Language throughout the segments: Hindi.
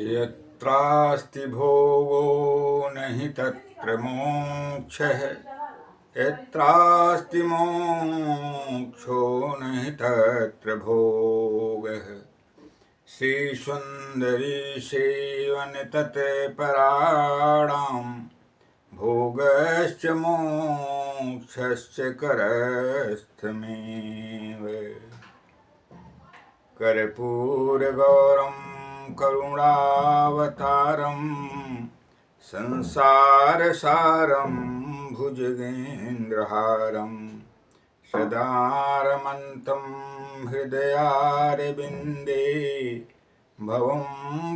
यत्रास्ति भोगो नहि तत्र मोक्षः यत्रास्ति मोक्षो नहि तत्र भोगः श्रीसुन्दरी सेवन तत्पराणां भोगश्च मोक्षश्च करस्थमेव कर्पूरगौरं करुणावतारं संसारसारं भुजगेन्द्रहारं सदा रमन्तं हृदयारविन्दे भवं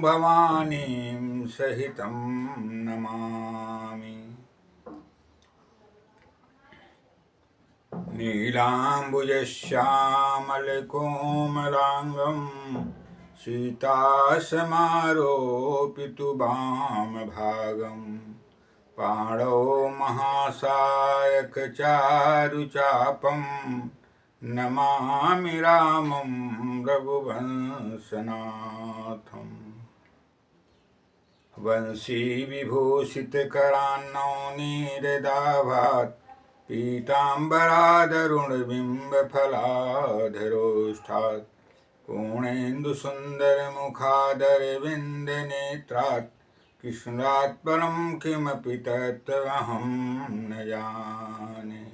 भवानीं सहितं नमामि। नीलाम्बुजश्यामलकोमलाङ्गं सीतासमारोपितुवामभागं पाणौ महासायकचारुचापं नमामि रामं रघुवंशनाथम्। वंशीविभूषितकरान्नौनीरदाभात् पीताम्बरादरुणबिम्बफलाधरोष्ठात् पूर्णेन्दुसुन्दरमुखादरविन्दनेत्रात् कृष्णात् परं किमपि तत्त्वमहं न जाने।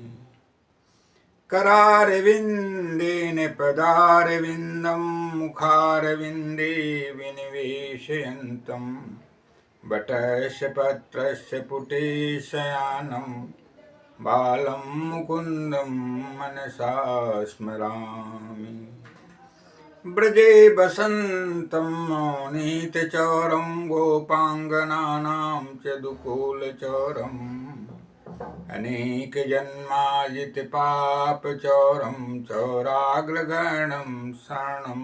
करारविन्देन पदारविन्दं मुखारविन्दे विनिवेशयन्तं वटस्य पत्रस्य पुटे शयानं बालं मुकुन्दं मनसा स्मरामि। ब्रजे वसन्तं नवनीतचौरं गोपाङ्गनानां च दुकूलचौरम् अनेकजन्माजितपापचौरं चौराग्रगणं शरणं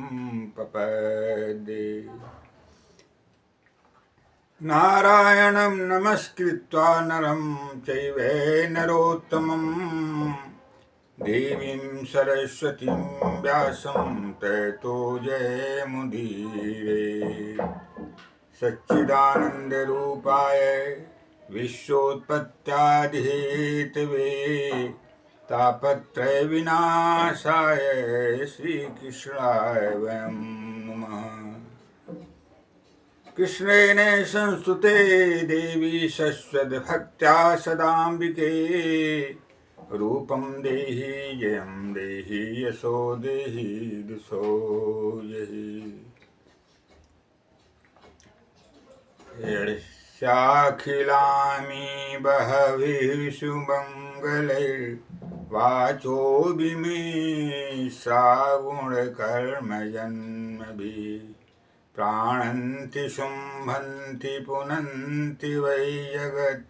पपद्ये। नारायणं नमस्कृत्वा नरं चैव नरोत्तमं देवीं सरस्वतीं व्यासं ततो जयमुदीरये। सच्चिदानन्दरूपाय विश्वोत्पत्त्यादिहेतवे तापत्रयविनाशाय श्रीकृष्णाय वयं नमः। कृष्णेन संस्तुते देवी शश्वद्भक्त्या सदाम्बिके रूपं देहि जयं देहि यशो देहि दिशो जहि। यस्याखिलानि बहवीषु मङ्गलैर्वाचो विमे श्रावणकर्मजन्मभिः प्राणन्ति शुम्भन्ति पुनन्ति वै जगत्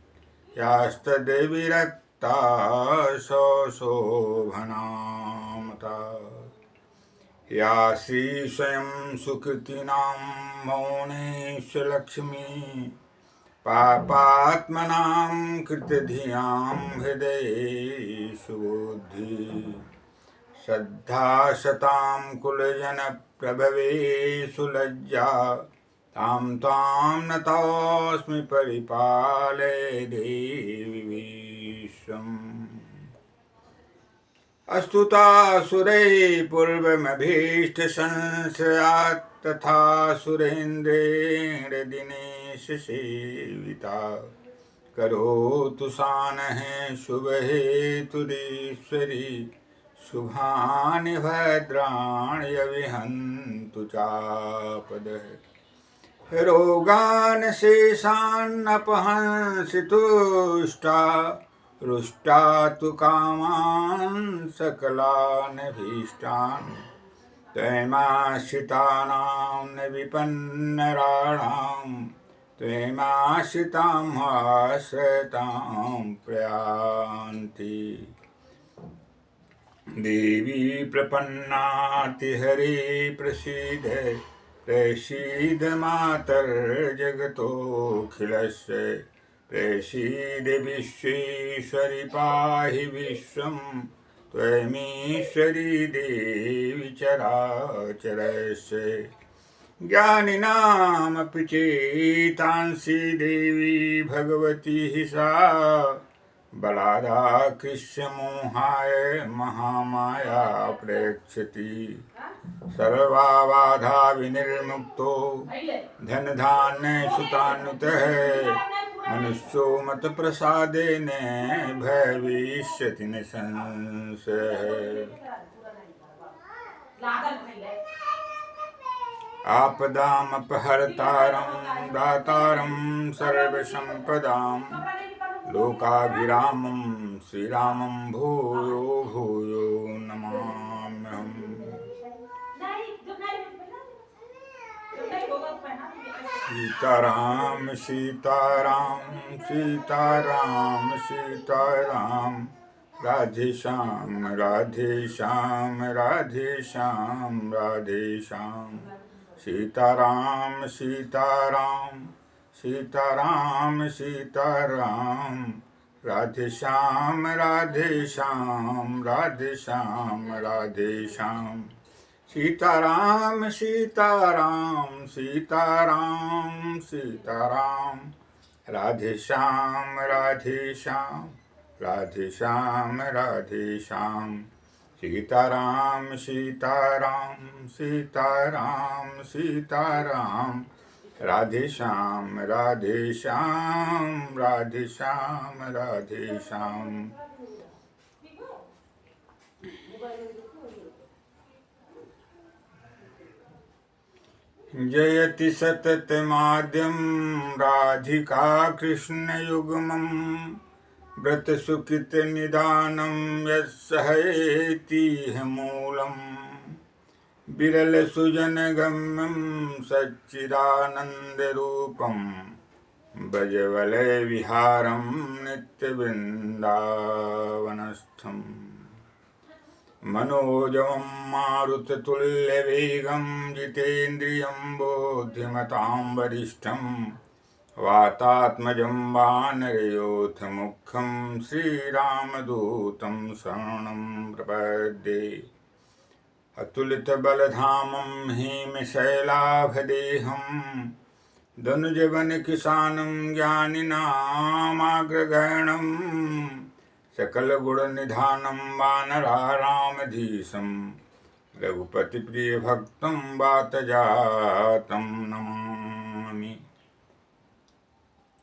यास्तद्विरक्ता शोभनामता। या श्री स्वयं सुकृतिनां मौनेषु लक्ष्मी पापात्मनां कृतधियां हृदयेषु बुद्धि श्रद्धा सतां कुलजनप्रभवेषु लज्जा तां त्वां नतोऽस्मि परिपालय देवि विश्वम्। अस्तुतासुरैः पूर्वमभीष्टसंशयात् तथा सुरेन्द्रेण दिनेश सेविता करोतु सानः शुभहेतुरीश्वरी शुभानि भद्राणि अविहन्तु चापदः। रोगान् शेषान्नपहंसि तुष्टा रुष्टा तु कामान् सकलान् भीष्टान् त्वमाश्रितानां न विपन्नराणां त्वमाश्रितां आश्रतां प्रयान्ति। देवी प्रपन्नाति प्रसीद प्रसीद मातर्जगतोऽखिलस्य प्रसीद विश्वेश्वरि पाहि विश्वं त्वयमीश्वरी देवी चराचरस्य ज्ञानिनामपि चेतांसि देवी भगवती सा बलादाकृष्य मोहाय महामाया प्रेक्षति सर्वाबाधा विनिर्मुक्तो धनधान्य सुतान्वितः मनुष्यो मत प्रसादेन भविष्यति न संशयः आपदामपहर्तारं दातारं सर्वसम्पदां लोकाभिरामं श्रीरामं भूयो भूयो नमाम्यहम्। सीताराम सीताराम सीताराम सीताराम राधे श्याम राधे श्याम राधे श्याम राधे श्याम सीताराम सीताराम सीताराम सीताराम राधे श्याम राधे श्याम राधे श्याम राधे श्याम सीताराम सीताराम सीताराम सीताराम राधे श्याम राधे श्याम राधे श्याम राधे श्याम सीताराम सीताराम सीताराम सीताराम राधे श्याम राधे श्याम राधे श्याम राधे श्याम। जयति सततमाद्यं राधिका कृष्णयुग्मं व्रतसुकृतनिदानं यत्सहयेतीह मूलम् विरलसुजनगम्यं सच्चिदानन्दरूपं भजवलयविहारं नित्यवृन्दावनस्थम् मनोजवं मारुततुल्यवेगं जितेन्द्रियं बोधिमतां वरिष्ठं वातात्मजं वानरयोऽथ मुख्यं श्रीरामदूतं शरणं प्रपद्ये। अतुलितबलधामं हेमशैलाभदेहं धनुजवनकिसानं ज्ञानिनामाग्रगण्यं सकलगुणनिधानं वानरारामधीशं रघुपतिप्रियभक्तं वातजातं नमामि।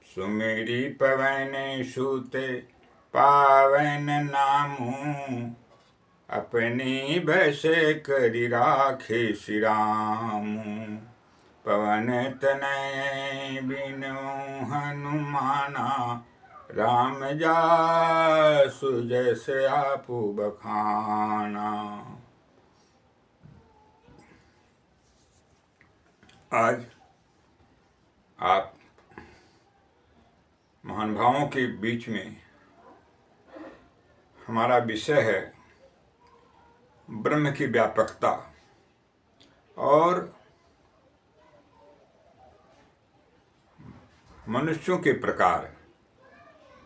सुमेरी पवन सुते पावन नामू अपने बस करि राखे श्री रामू पवन तनय बिनु हनुमाना राम जासु जस आपु बखाना। आज आप महानुभावों के बीच में हमारा विषय है ब्रह्म की व्यापकता और मनुष्यों के प्रकार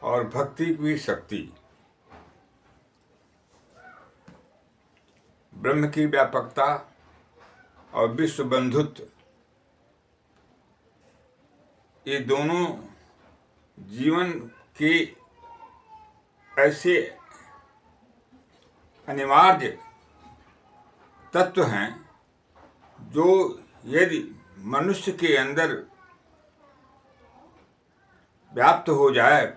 और भक्ति की शक्ति। ब्रह्म की व्यापकता और विश्व बंधुत्व, ये दोनों जीवन के ऐसे अनिवार्य तत्व हैं जो यदि मनुष्य के अंदर व्याप्त हो जाए,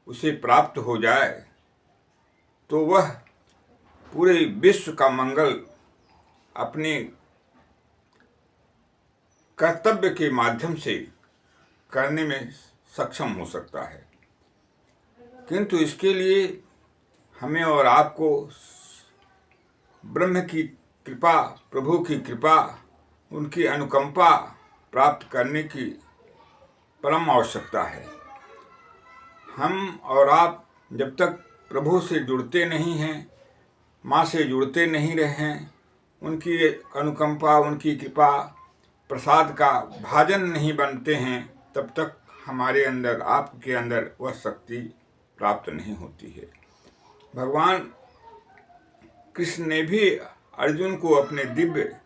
उसे प्राप्त हो जाए, तो वह पूरे विश्व का मंगल अपने कर्तव्य के माध्यम से करने में सक्षम हो सकता है। किंतु इसके लिए हमें और आपको ब्रह्म की कृपा, प्रभु की कृपा, उनकी अनुकंपा प्राप्त करने की परम आवश्यकता है। हम और आप जब तक प्रभु से जुड़ते नहीं हैं, माँ से जुड़ते नहीं रहे हैं, उनकी अनुकंपा, उनकी कृपा, प्रसाद का भाजन नहीं बनते हैं, तब तक हमारे अंदर, आपके अंदर वह शक्ति प्राप्त नहीं होती है। भगवान कृष्ण ने भी अर्जुन को अपने दिव्य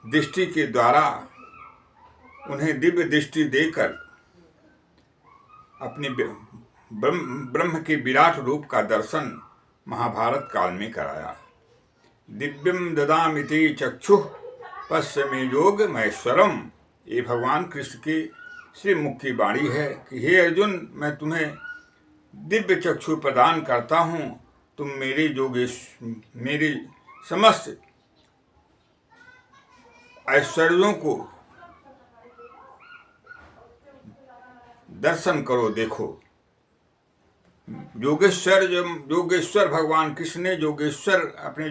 दृष्टि के द्वारा, उन्हें दिव्य दृष्टि देकर अपने ब्रह्म के विराट रूप का दर्शन महाभारत काल में कराया। दिव्यम ददामिते चक्षुः पश्य मे योग महेश्वरम। ये भगवान कृष्ण की श्री मुख की वाणी है कि हे अर्जुन, मैं तुम्हें दिव्य चक्षु प्रदान करता हूँ, तुम मेरी समस्त ऐश्वर्यों को दर्शन करो, देखो। योगेश्वर भगवान कृष्ण ने अपने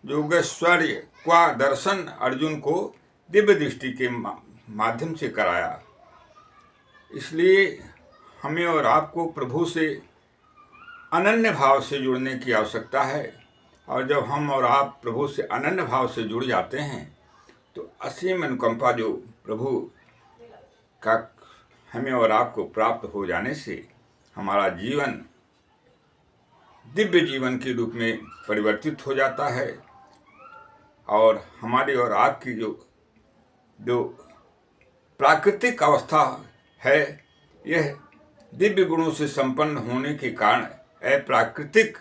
योगेश्वर्य का दर्शन अर्जुन को दिव्य दृष्टि के माध्यम से कराया। इसलिए हमें और आपको प्रभु से अनन्य भाव से जुड़ने की आवश्यकता है। और जब हम और आप प्रभु से अनन्य भाव से जुड़ जाते हैं तो असीम अनुकंपा जो प्रभु का हमें और आपको प्राप्त हो जाने से हमारा जीवन दिव्य जीवन के रूप में परिवर्तित हो जाता है। और हमारी और आपकी जो प्राकृतिक अवस्था है, यह दिव्य गुणों से संपन्न होने के कारण अप्राकृतिक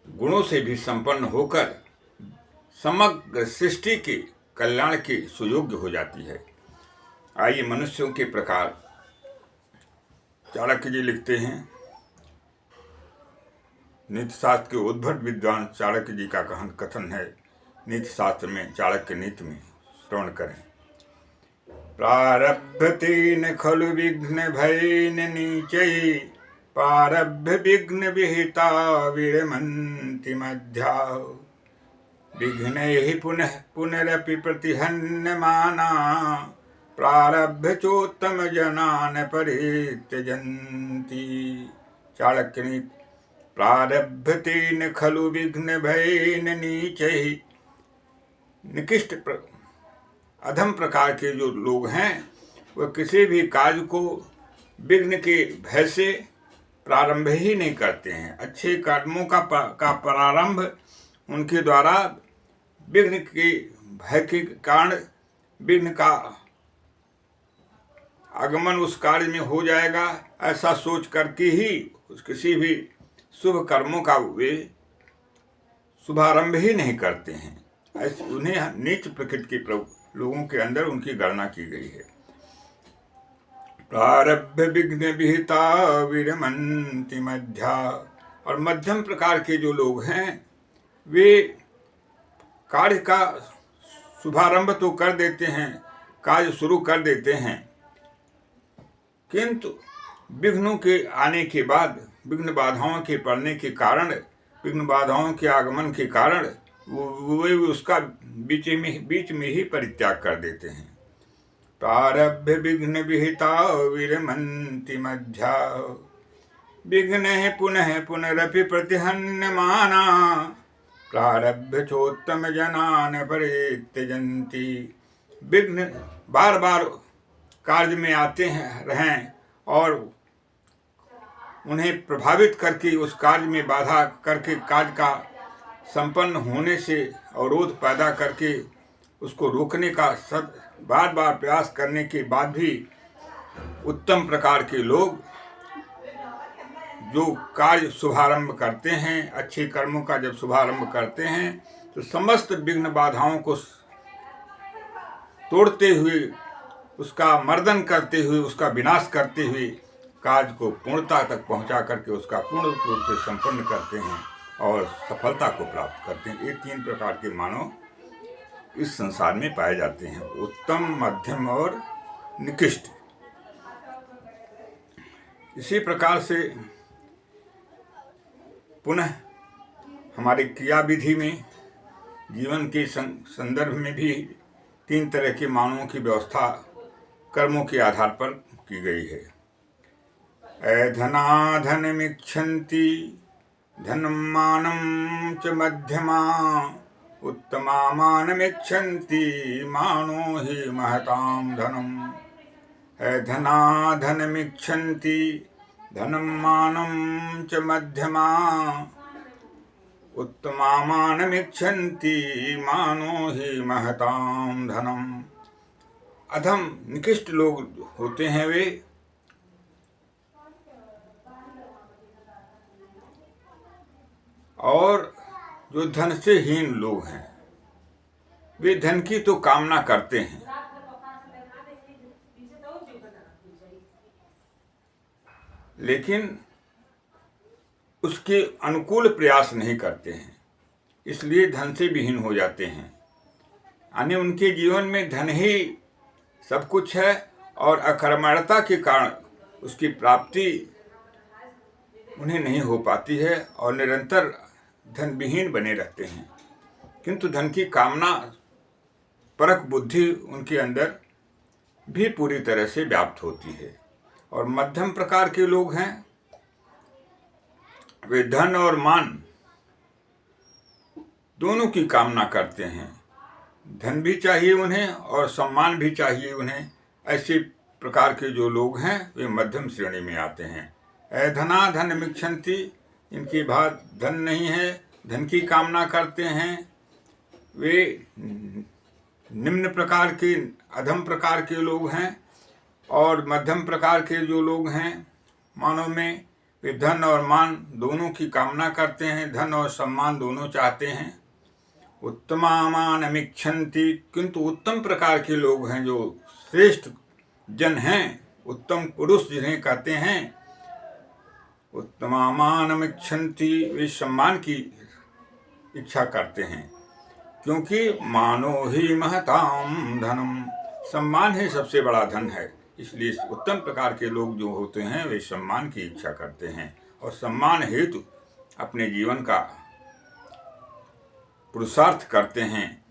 गुणों से भी संपन्न होकर समग्र सृष्टि के कल्याण के सुयोग्य हो जाती है। आइए मनुष्यों के प्रकार चाणक्य जी लिखते हैं। नीति शास्त्र के उद्भट विद्वान चाणक्य जी का कथन है नीति शास्त्र में, चाणक्य नीति में, श्रवण करें। प्रारब्धतेन खलु विघ्न भयेन नीचैः प्रारब्ध विघ्न विहिता विरमन्ति मध्या विघ्नैः पुनः पुनरपि प्रतिहन्यमाना प्रारब्ध चोत्तम जनान परित्यजन्ति। चाणक्य नीति। प्रारब्धतेन खलु विघ्न भयेन नीचैः। निकृष्ट अधम प्रकार के जो लोग हैं वह किसी भी कार्य को विघ्न के भय से प्रारंभ ही नहीं करते हैं। अच्छे कर्मों का प्रारंभ उनके द्वारा विघ्न के भय के कारण विघ्न का आगमन उस कार्य में हो जाएगा, ऐसा सोच करके ही किसी भी शुभ कर्मों का वे शुभारंभ ही नहीं करते हैं। ऐसे उन्हें नीच प्रकृति के लोगों के अंदर उनकी गणना की गई है। प्रारब्ध विघ्न विहिता विरमन्ति मध्या। और मध्यम प्रकार के जो लोग हैं वे कार्य का शुभारंभ तो कर देते हैं, कार्य शुरू कर देते हैं, किंतु विघ्नों के आने के बाद, विघ्न बाधाओं के पड़ने के कारण, विघ्न बाधाओं के आगमन के कारण वे उसका बीच में ही परित्याग कर देते हैं। प्रारब्ध विघ्न विहिता विरमन्ति मध्या विघ्न पुनः पुनरपि प्रतिहन्यमाना प्रारब्ध चोत्तम जनान परित्यजन्ति। विघ्न बार बार कार्य में आते रहें और उन्हें प्रभावित करके उस कार्य में बाधा करके कार्य का संपन्न होने से अवरोध पैदा करके उसको रोकने का बार बार प्रयास करने के बाद भी उत्तम प्रकार के लोग जो कार्य शुभारंभ करते हैं, अच्छे कर्मों का जब शुभारंभ करते हैं तो समस्त विघ्न बाधाओं को तोड़ते हुए, उसका मर्दन करते हुए, उसका विनाश करते हुए कार्य को पूर्णता तक पहुंचा करके उसका पूर्ण रूप से संपन्न करते हैं और सफलता को प्राप्त करते हैं। ये 3 प्रकार के मानव इस संसार में पाए जाते हैं, उत्तम, मध्यम और निकृष्ट। इसी प्रकार से पुनः हमारी क्रिया विधि में, जीवन के संदर्भ में भी 3 तरह के मानवों की व्यवस्था कर्मों के आधार पर की गई है। अधनाधनमिच्छन्ति धनम मानं च मध्यमा उत्तमामानमिच्छन्ति मानो हि महतां धनम्। है धना धनमिच्छन्ति धनं मानं च मध्यमा। उत्तमामानमिच्छन्ति मानो हि महतां धनम्। अधम निकृष्ट लोग होते हैं वे और जो धन से हीन लोग हैं वे धन की तो कामना करते हैं लेकिन उसके अनुकूल प्रयास नहीं करते हैं, इसलिए धन से विहीन हो जाते हैं। यानी उनके जीवन में धन ही सब कुछ है और अकर्मण्यता के कारण उसकी प्राप्ति उन्हें नहीं हो पाती है और निरंतर धन विहीन बने रहते हैं। किंतु धन की कामना परक बुद्धि उनके अंदर भी पूरी तरह से व्याप्त होती है। और मध्यम प्रकार के लोग हैं वे धन और मान दोनों की कामना करते हैं। धन भी चाहिए उन्हें और सम्मान भी चाहिए उन्हें। ऐसे प्रकार के जो लोग हैं वे मध्यम श्रेणी में आते हैं। धना धनमिच्छन्ति, इनकी बात धन नहीं है, धन की कामना करते हैं। वे निम्न प्रकार के अधम प्रकार के लोग हैं। और मध्यम प्रकार के जो लोग हैं मानव में वे धन और मान दोनों की कामना करते हैं, धन और सम्मान दोनों चाहते हैं। उत्तमामानमिच्छन्ति, किंतु उत्तम प्रकार के लोग हैं जो श्रेष्ठ जन हैं, उत्तम पुरुष जिन्हें कहते हैं, उत्तमामानमिच्छन्ति, वे सम्मान की इच्छा करते हैं। क्योंकि मानो ही महतां धनम, सम्मान ही सबसे बड़ा धन है। इसलिए उत्तम प्रकार के लोग जो होते हैं वे सम्मान की इच्छा करते हैं और सम्मान हेतु अपने जीवन का पुरुषार्थ करते हैं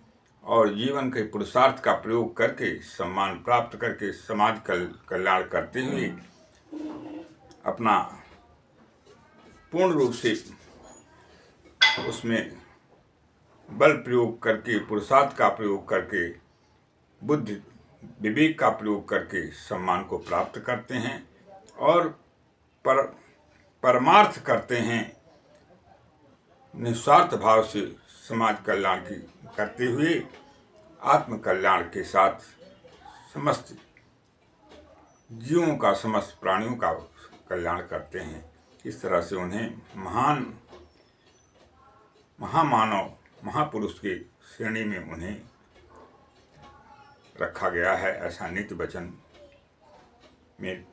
और जीवन के पुरुषार्थ का प्रयोग करके सम्मान प्राप्त करके समाज कल्याण करते हुए अपना पूर्ण रूप से उसमें बल प्रयोग करके, पुरुषार्थ का प्रयोग करके, बुद्धि विवेक का प्रयोग करके सम्मान को प्राप्त करते हैं और परमार्थ करते हैं। निस्वार्थ भाव से समाज कल्याण की करते हुए आत्म कल्याण के साथ समस्त जीवों का, समस्त प्राणियों का कल्याण करते हैं। इस तरह से उन्हें महामानव, महापुरुष की श्रेणी में उन्हें रखा गया है। ऐसा नित्य वचन में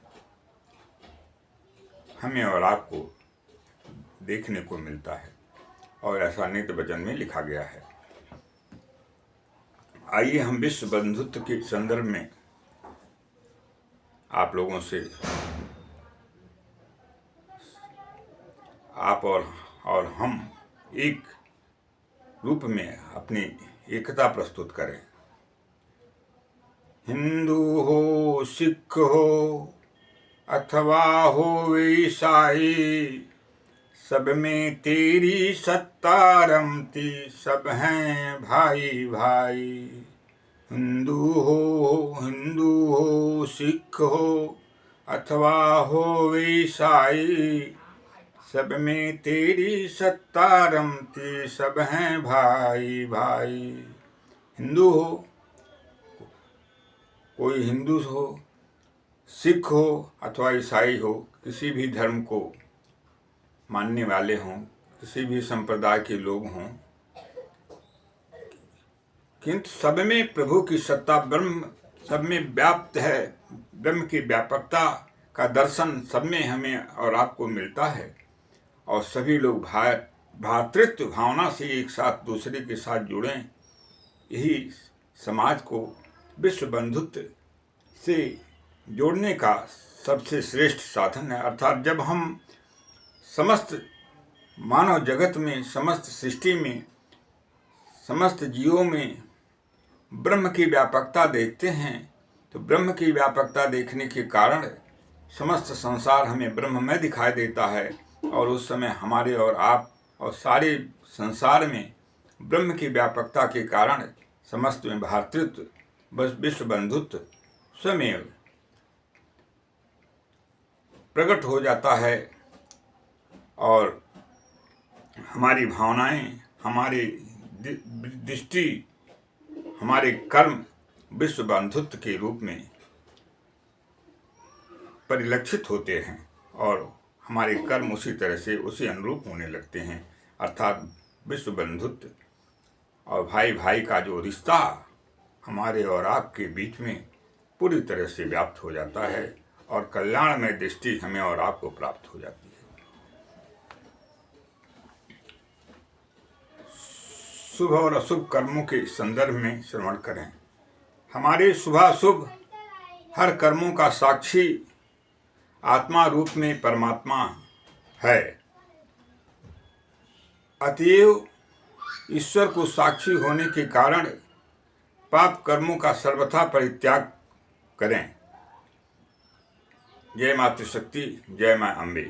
हमें और आपको देखने को मिलता है और ऐसा नित्य वचन में लिखा गया है। आइए हम विश्व बंधुत्व के संदर्भ में आप लोगों से आप और हम एक रूप में अपनी एकता प्रस्तुत करें। हिंदू हो, सिख हो अथवा हो ईसाई, सब में तेरी सत्ता रमती, सब हैं भाई भाई। हिंदू हो, सिख हो अथवा हो ईसाई, सब में तेरी सत्ता रमती, सब हैं भाई भाई। हिंदू हो, कोई हिंदू हो, सिख हो अथवा ईसाई हो, किसी भी धर्म को मानने वाले हों, किसी भी संप्रदाय के लोग हों, किंतु सब में प्रभु की सत्ता, ब्रह्म सब में व्याप्त है। ब्रह्म की व्यापकता का दर्शन सब में हमें और आपको मिलता है और सभी लोग भ्रातृत्व भावना से एक साथ दूसरे के साथ जुड़ें। यही समाज को विश्व बंधुत्व से जोड़ने का सबसे श्रेष्ठ साधन है। अर्थात जब हम समस्त मानव जगत में, समस्त सृष्टि में, समस्त जीवों में ब्रह्म की व्यापकता देखते हैं तो ब्रह्म की व्यापकता देखने के कारण समस्त संसार हमें ब्रह्ममय दिखाई देता है और उस समय हमारे और आप और सारे संसार में ब्रह्म की व्यापकता के कारण समस्त में भातृत्व, विश्व बंधुत्व स्वयं प्रकट हो जाता है और हमारी भावनाएं, हमारी दृष्टि, हमारे कर्म विश्व बंधुत्व के रूप में परिलक्षित होते हैं और हमारे कर्म उसी तरह से उसी अनुरूप होने लगते हैं। अर्थात विश्व बंधुत्व और भाई भाई का जो रिश्ता हमारे और आपके बीच में पूरी तरह से व्याप्त हो जाता है और कल्याणमय दृष्टि हमें और आपको प्राप्त हो जाती है। शुभ और अशुभ कर्मों के संदर्भ में श्रवण करें। हमारे शुभाशुभ हर कर्मों का साक्षी आत्मा रूप में परमात्मा है। अतएव ईश्वर को साक्षी होने के कारण पाप कर्मों का सर्वथा परित्याग करें। जय मातृ शक्ति, जय मां अम्बे।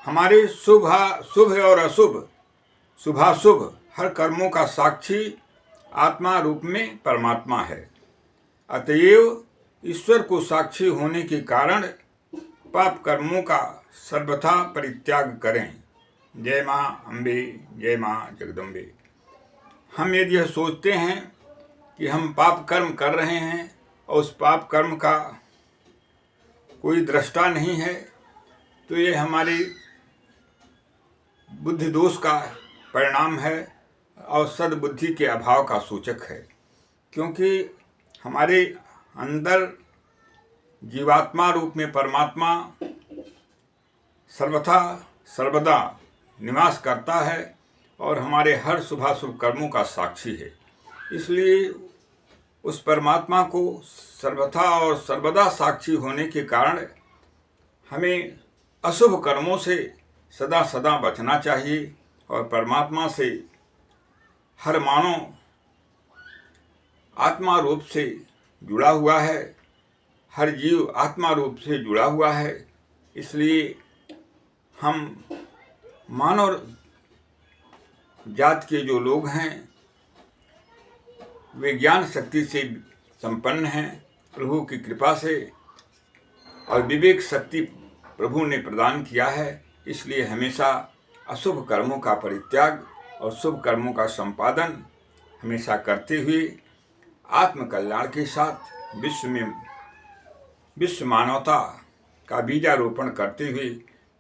हमारे शुभ और अशुभ, शुभाशुभ हर कर्मों का साक्षी आत्मा रूप में परमात्मा है। अतएव ईश्वर को साक्षी होने के कारण पाप कर्मों का सर्वथा परित्याग करें। जय मां अम्बे, जय मां जगदम्बे। हम यदि यह सोचते हैं कि हम पाप कर्म कर रहे हैं और उस पाप कर्म का कोई दृष्टा नहीं है, तो ये हमारी बुद्धि दोष का परिणाम है और सद्बुद्धि के अभाव का सूचक है। क्योंकि हमारे अंदर जीवात्मा रूप में परमात्मा सर्वथा सर्वदा निवास करता है और हमारे हर शुभाशुभ कर्मों का साक्षी है। इसलिए उस परमात्मा को सर्वथा और सर्वदा साक्षी होने के कारण हमें अशुभ कर्मों से सदा सदा बचना चाहिए और परमात्मा से हर मानव आत्मा रूप से जुड़ा हुआ है, हर जीव आत्मा रूप से जुड़ा हुआ है। इसलिए हम मानव जात के जो लोग हैं वे ज्ञान शक्ति से संपन्न हैं प्रभु की कृपा से, और विवेक शक्ति प्रभु ने प्रदान किया है। इसलिए हमेशा अशुभ कर्मों का परित्याग और शुभ कर्मों का संपादन हमेशा करते हुए आत्म कल्याण के साथ विश्व मानवता का बीजारोपण करते हुए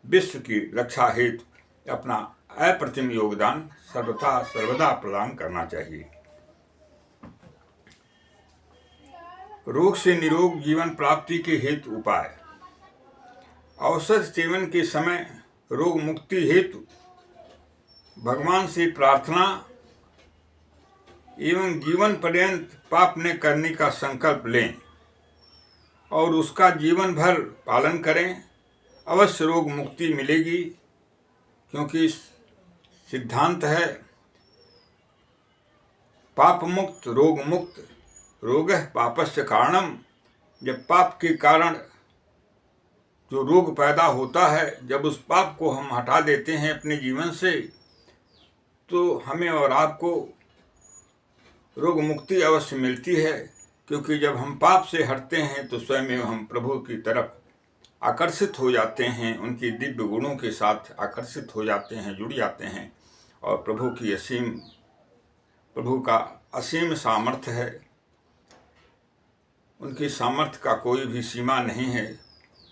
विश्व की रक्षा हेतु अपना अप्रतिम योगदान सर्वथा सर्वदा प्रदान करना चाहिए। रोग से निरोग जीवन प्राप्ति के हेतु उपाय। औषध सेवन के समय रोग मुक्ति हेतु भगवान से प्रार्थना एवं जीवन पर्यंत पाप न करने का संकल्प लें और उसका जीवन भर पालन करें। अवश्य रोग मुक्ति मिलेगी, क्योंकि सिद्धांत है पाप मुक्त रोग मुक्त, रोगः पापस्य कारणम। जब पाप के कारण जो रोग पैदा होता है, जब उस पाप को हम हटा देते हैं अपने जीवन से, तो हमें और आपको रोग मुक्ति अवश्य मिलती है। क्योंकि जब हम पाप से हटते हैं तो स्वयं हम प्रभु की तरफ आकर्षित हो जाते हैं, उनकी दिव्य गुणों के साथ आकर्षित हो जाते हैं, जुड़ जाते हैं और प्रभु का असीम सामर्थ्य है। उनकी सामर्थ्य का कोई भी सीमा नहीं है।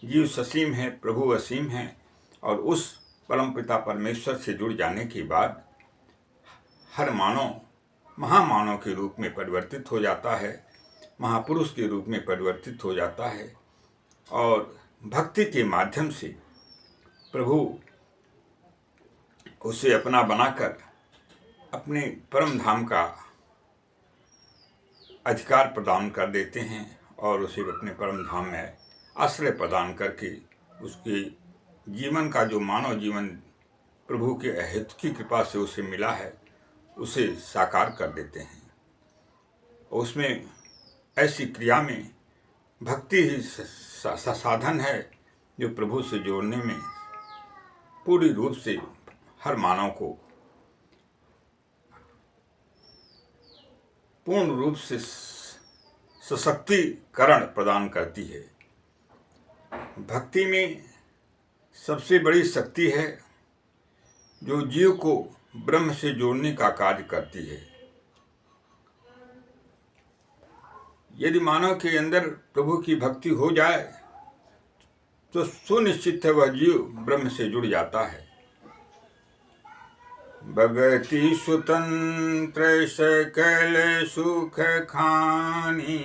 जीव ससीम है, प्रभु असीम है, और उस परमपिता परमेश्वर से जुड़ जाने के बाद हर मानव महामानव के रूप में परिवर्तित हो जाता है, महापुरुष के रूप में परिवर्तित हो जाता है और भक्ति के माध्यम से प्रभु उसे अपना बनाकर अपने परम धाम का अधिकार प्रदान कर देते हैं और उसे अपने परम धाम में आश्रय प्रदान करके उसके जीवन का जो मानव जीवन प्रभु के अहेतु की कृपा से उसे मिला है उसे साकार कर देते हैं। उसमें ऐसी क्रिया में भक्ति ही साधन है जो प्रभु से जोड़ने में पूरी रूप से हर मानव को पूर्ण रूप से सशक्तिकरण प्रदान करती है। भक्ति में सबसे बड़ी शक्ति है जो जीव को ब्रह्म से जोड़ने का कार्य करती है। यदि मानव के अंदर प्रभु की भक्ति हो जाए तो सुनिश्चित है वह जीव ब्रह्म से जुड़ जाता है। भगति स्वतंत्र सकल सुख खानी,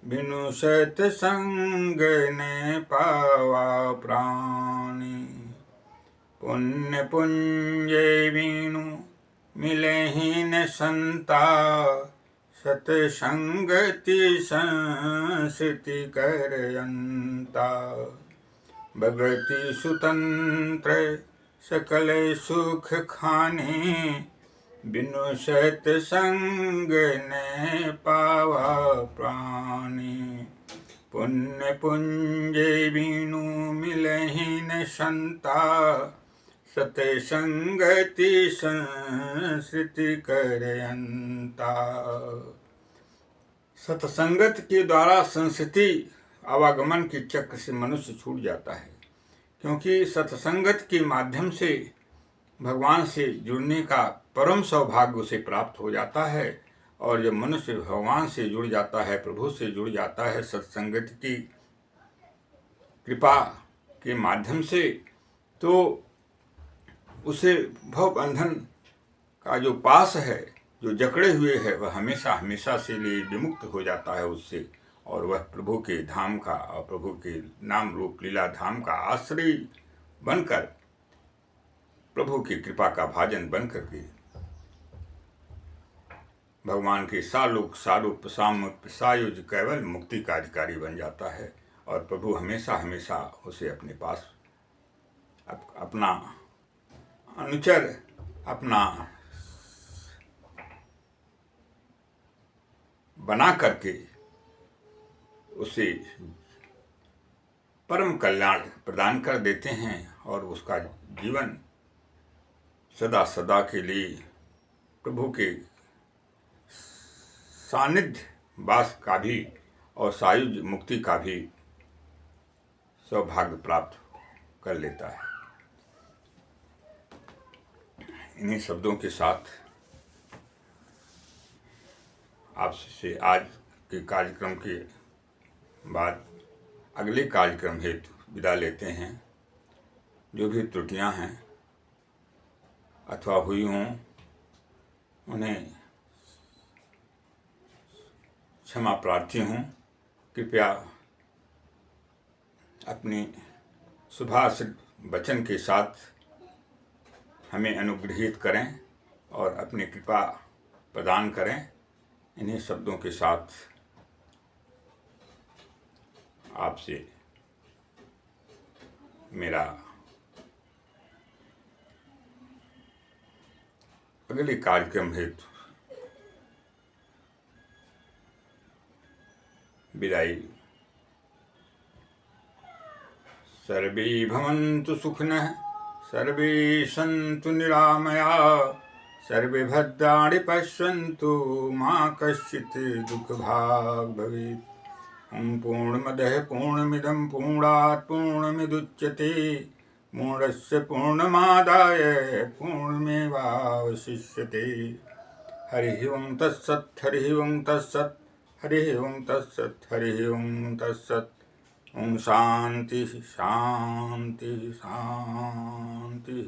बिनु सत्संग ने पावा प्राणी। पुण्य पुंजय बिनु मिलहि न संता, सतसंगति संस्कृति करयंता। भगति स्वतंत्र सकल सुख खाने, बिनु सत्संग ने पावा प्राणी। पुण्य पुंजय बिनु मिलहि न संता, सतसंगति संस्कृति करयंता। सत्संगत के द्वारा संस्कृति आवागमन के चक्र से मनुष्य छूट जाता है, क्योंकि सत्संगत के माध्यम से भगवान से जुड़ने का परम सौभाग्य उसे प्राप्त हो जाता है। और जब मनुष्य भगवान से जुड़ जाता है, प्रभु से जुड़ जाता है सत्संगत की कृपा के माध्यम से, तो उसे भव बंधन का जो पास है, जो जकड़े हुए है, वह हमेशा हमेशा से लिए विमुक्त हो जाता है उससे। और वह प्रभु के धाम का और प्रभु के नाम रूप लीला धाम का आश्रय बनकर, प्रभु की कृपा का भाजन बनकर के भगवान के सालोक सारूप सामुप सायुज केवल मुक्ति का अधिकारी बन जाता है। और प्रभु हमेशा हमेशा उसे अपने पास अपना अनुचर, अपना बना करके उसे परम कल्याण प्रदान कर देते हैं। और उसका जीवन सदा सदा के लिए प्रभु के सानिध्य वास का भी और सायुज मुक्ति का भी सौभाग्य प्राप्त कर लेता है। इन्हीं शब्दों के साथ आपसे आज के कार्यक्रम के बाद अगले कार्यक्रम हेतु विदा लेते हैं। जो भी त्रुटियां हैं अथवा हुई हों, उन्हें क्षमा प्रार्थी हूँ। कृपया अपनी सुभाषित वचन के साथ हमें अनुग्रहित करें और अपनी कृपा प्रदान करें। इन्हीं शब्दों के साथ आपसे मेरा अगले कार्यक्रम हेतु विदाई। सर्वे भवन्तु सुखिनः, सर्वे सन्तु निरामया, सर्वे भद्राणि पश्यन्तु मा कश्चित् दुःखभाग् भवेत्। ओम पूर्णमदः पूर्णमिदं पूर्णात् पूर्णमुदच्यते, पूर्णस्य पूर्णमादाय पूर्णमेवावशिष्यते। हरिः ओं तत्सत्, हरिः ओं तत्सत्, हरिः ओं तत्सत्, हरिः ओं तत्सत्। ओम शांति शांति शांति।